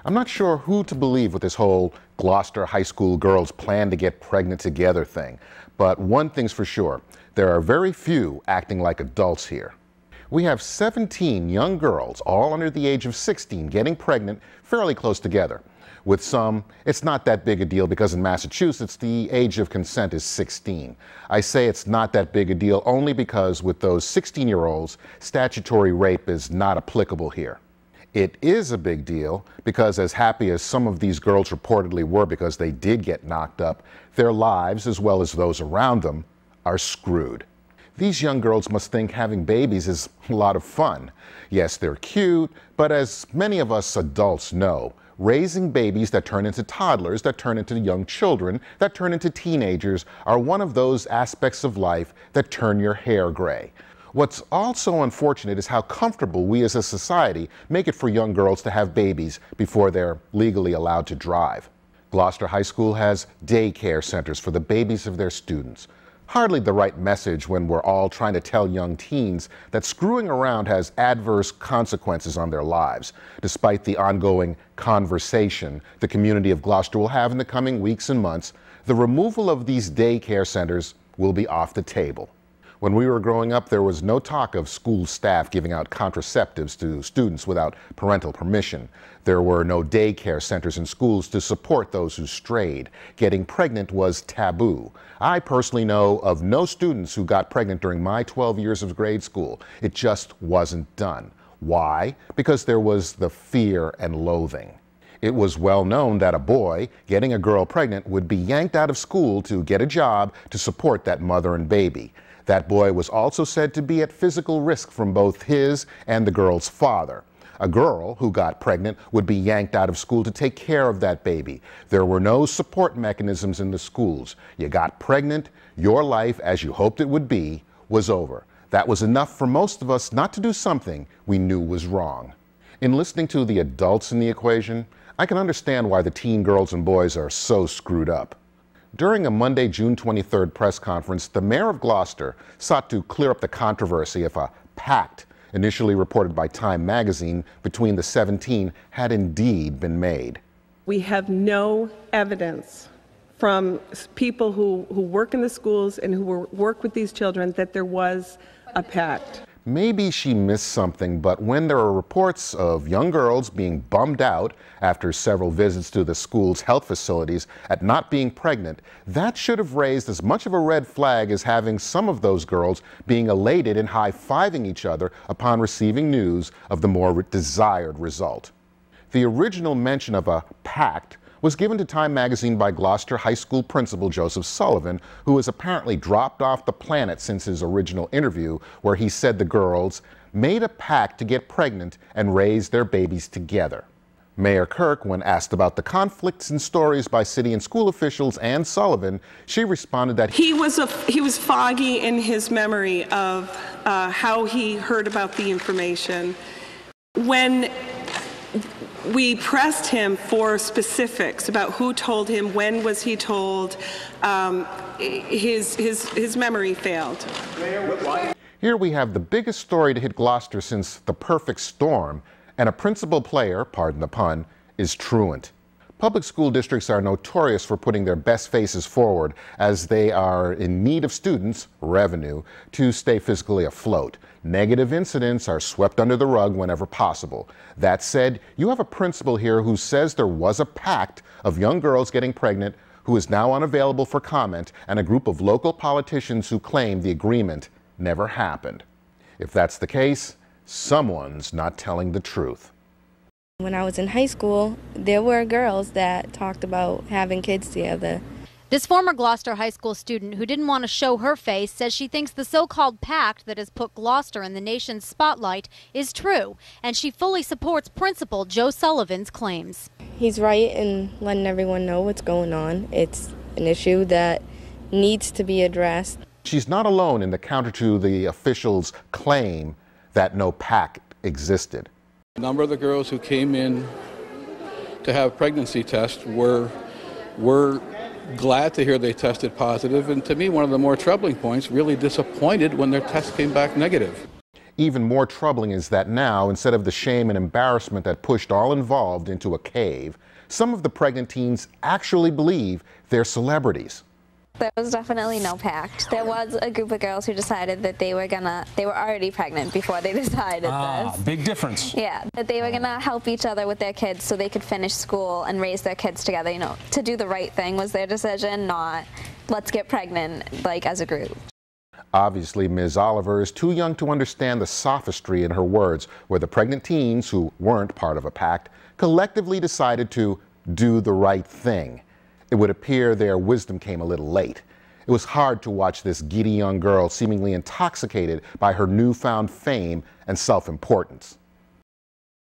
I'm not sure who to believe with this whole Gloucester high school girls plan to get pregnant together thing, but one thing's for sure, there are very few acting like adults here. We have 17 young girls, all under the age of 16, getting pregnant fairly close together. With some, it's not that big a deal because in Massachusetts, the age of consent is 16. I say it's not that big a deal only because with those 16-year-olds, statutory rape is not applicable here. It is a big deal because as happy as some of these girls reportedly were because they did get knocked up, their lives, as well as those around them, are screwed. These young girls must think having babies is a lot of fun. Yes, they're cute, but as many of us adults know, raising babies that turn into toddlers, that turn into young children, that turn into teenagers are one of those aspects of life that turn your hair gray. What's also unfortunate is how comfortable we as a society make it for young girls to have babies before they're legally allowed to drive. Gloucester High School has daycare centers for the babies of their students. Hardly the right message when we're all trying to tell young teens that screwing around has adverse consequences on their lives, despite the ongoing conversation the community of Gloucester will have in the coming weeks and months. The removal of these daycare centers will be off the table. When we were growing up, there was no talk of school staff giving out contraceptives to students without parental permission. There were no daycare centers in schools to support those who strayed. Getting pregnant was taboo. I personally know of no students who got pregnant during my 12 years of grade school. It just wasn't done. Why? Because there was the fear and loathing. It was well known that a boy getting a girl pregnant would be yanked out of school to get a job to support that mother and baby. That boy was also said to be at physical risk from both his and the girl's father. A girl who got pregnant would be yanked out of school to take care of that baby. There were no support mechanisms in the schools. You got pregnant, your life, as you hoped it would be, was over. That was enough for most of us not to do something we knew was wrong. In listening to the adults in the equation, I can understand why the teen girls and boys are so screwed up. During a Monday, June 23rd press conference, the mayor of Gloucester sought to clear up the controversy if a pact, initially reported by Time magazine, between the 17 had indeed been made. We have no evidence from people who work in the schools and who work with these children that there was a pact. Maybe she missed something, but when there are reports of young girls being bummed out after several visits to the school's health facilities at not being pregnant, that should have raised as much of a red flag as having some of those girls being elated and high-fiving each other upon receiving news of the more desired result. The original mention of a pact was given to Time magazine by Gloucester High School principal Joseph Sullivan, who has apparently dropped off the planet since his original interview where he said the girls made a pact to get pregnant and raise their babies together. Mayor Kirk, when asked about the conflicts and stories by city and school officials and Sullivan, she responded that he was foggy in his memory of how he heard about the information. When we pressed him for specifics about who told him, when was he told, his memory failed. Here we have the biggest story to hit Gloucester since the perfect storm, and a principal player, pardon the pun, is truant. Public school districts are notorious for putting their best faces forward as they are in need of students, revenue, to stay fiscally afloat. Negative incidents are swept under the rug whenever possible. That said, you have a principal here who says there was a pact of young girls getting pregnant who is now unavailable for comment, and a group of local politicians who claim the agreement never happened. If that's the case, someone's not telling the truth. When I was in high school, there were girls that talked about having kids together. This former Gloucester High School student who didn't want to show her face says she thinks the so-called pact that has put Gloucester in the nation's spotlight is true, and she fully supports Principal Joe Sullivan's claims. He's right in letting everyone know what's going on. It's an issue that needs to be addressed. She's not alone in the counter to the officials' claim that no pact existed. A number of the girls who came in to have pregnancy tests were glad to hear they tested positive, and to me, one of the more troubling points, really disappointed when their test came back negative. Even more troubling is that now, instead of the shame and embarrassment that pushed all involved into a cave, some of the pregnant teens actually believe they're celebrities. There was definitely no pact. There was a group of girls who decided that they were already pregnant before they decided this. Big difference. Yeah, that they were gonna help each other with their kids so they could finish school and raise their kids together. You know, to do the right thing was their decision, not let's get pregnant like as a group. Obviously, Ms. Oliver is too young to understand the sophistry in her words, where the pregnant teens, who weren't part of a pact, collectively decided to do the right thing. It would appear their wisdom came a little late. It was hard to watch this giddy young girl seemingly intoxicated by her newfound fame and self-importance.